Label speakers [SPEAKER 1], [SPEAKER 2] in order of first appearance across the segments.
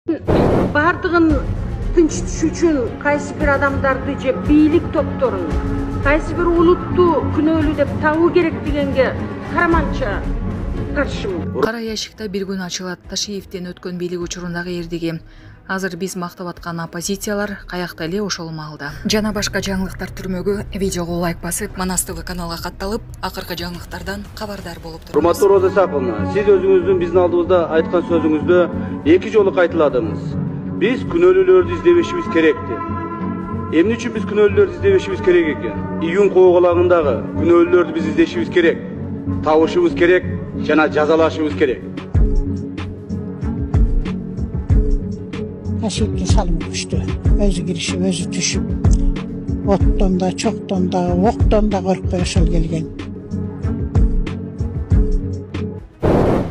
[SPEAKER 1] Бардығын тынчытыш үчүн кайсы бир адамдарды же бийлик топторун, кайсы бир улутту күнөөлүү деп табуу керек дегенге караманча каршымын.
[SPEAKER 2] Кара ящикта бир күн ачылат. Ташиевден өткөн бийлик учурундагы эрдиги. Азыр биз мактап аткан оппозициялар каякта эле ошол маалда. Жана башка жаңылыктар түрмөгү видеого лайк басып, Манас ТВ каналга катталып, акыркы жаңылыктардан кабардар болуп турыңыз.
[SPEAKER 3] Урматтуу Роза Саповна, сиз өзүңүздүн биздин алдыбызда айткан сөзүңүздө эки жолу кайталадыңыз. Биз күнөөлүүлөрдү издебешибиз керекти. Эмне үчүн биз күнөөлүүлөрдү издебешибиз керек экен? Июнь коогалагындагы күнөөлүүлөрдү биз издешибиз керек, табышыбыз керек жана жазалашыбыз керек.
[SPEAKER 4] Ташиевдин салымы күчтүү. Өзү киришип, өзү түшүп, оттон да, чоктон да, октон да коркпой ошол келген.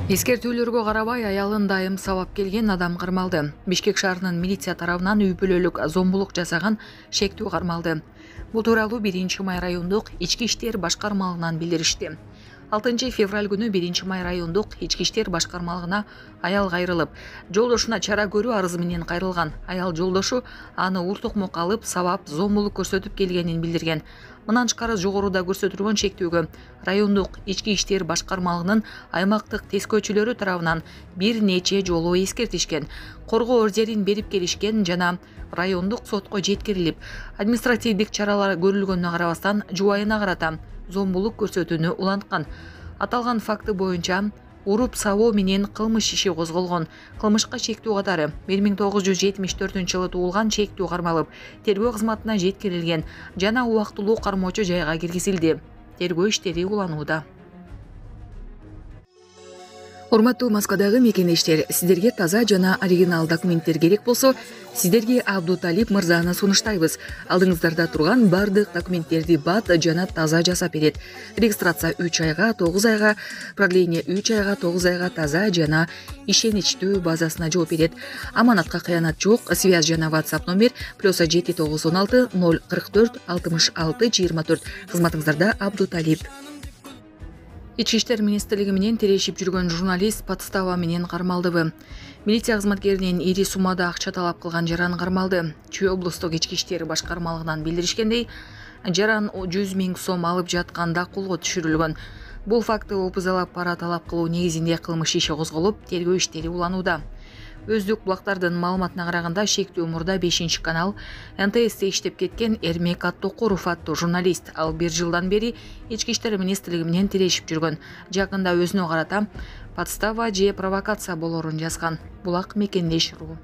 [SPEAKER 2] Эскертүүлөргө карабай аялын дайым сабап келген адам кармалды. Бишкек шаарынын милиция тарабынан үй бүлөлүк зомбулук жасаган шектүү кармалды. Бул тууралуу 1-май райондук ички иштер башкармалыгынан билдиришти. 6 февраль күнү 1-май райондук ички иштер башкармалыгына аял кайрылып, жолдошуна чара көрүү арызы менен кайрылган. Аял жолдошу аны уртукмук алып, сабап, зомбулук көрсөтүп келгенин билдирген. Мындан тышкары жогоруда көрсөтүлгөн шектүүгө райондук ички иштер башкармалыгынын аймактык тескөөчүлөрү тарабынан бир нече жолу эскертишкен, коргоо ордерин берип келишкен жана райондук сотко жеткирилип, административдик чаралар көрүлгөнүнө карабастан жубайына карата зомбулук көрсөтүүнү уланткан. Аталган факты боюнча уруп сабоо менен кылмыш иши козголгон. Кылмышка шектүү катары 1974-жылы туулган шектүү кармалып, тергөө кызматына жеткирилген жана убактылуу кармоочу жайга киргизилди. Тергөө иштери уланууда. Урматтуу Москвадагы мекендештер, сиздерге таза жана оригинал документтер керек болсо, сиздерге Абдуталип мырзаны сунуштайбыз. Алдыңыздарда турган бардык документтерди бат жана таза жасап берет. Регистрация 3 айга, 9 айга, продление 3 айга, 9 айга таза жана ишеничтүү базасына жооп берет. Аманатка кыянат жок. Связь жана WhatsApp номер +7 916 044 66 24. Кызматыңыздарда Абдуталип. Ички иштер министрлиги менен тирешип жүргөн журналист подстава менен кармалдыбы. Милиция кызматкеринен ири суммада акча талап кылган жаран кармалды. Чүй облустук ички иштер башкармалыгынан билдиришкендей, жаран 100 000 сом алып жатканда колго түшүрүлгөн. Бул факты опузалап пара талап кылуу негизинде кылмыш иши козголуп, тергөө иштери уланууда. Өздүк булактардын маалыматына караганда, шектүү мурда 5-канал НТСте иштеп кеткен Эрмек Аттокуров аттуу журналист ал 1 жылдан бери ички иштер министрлиги менен тирешип жүргөн. Жакында өзүнө карата подстава же провокация болорун жазган. Булак мекендеш.ру.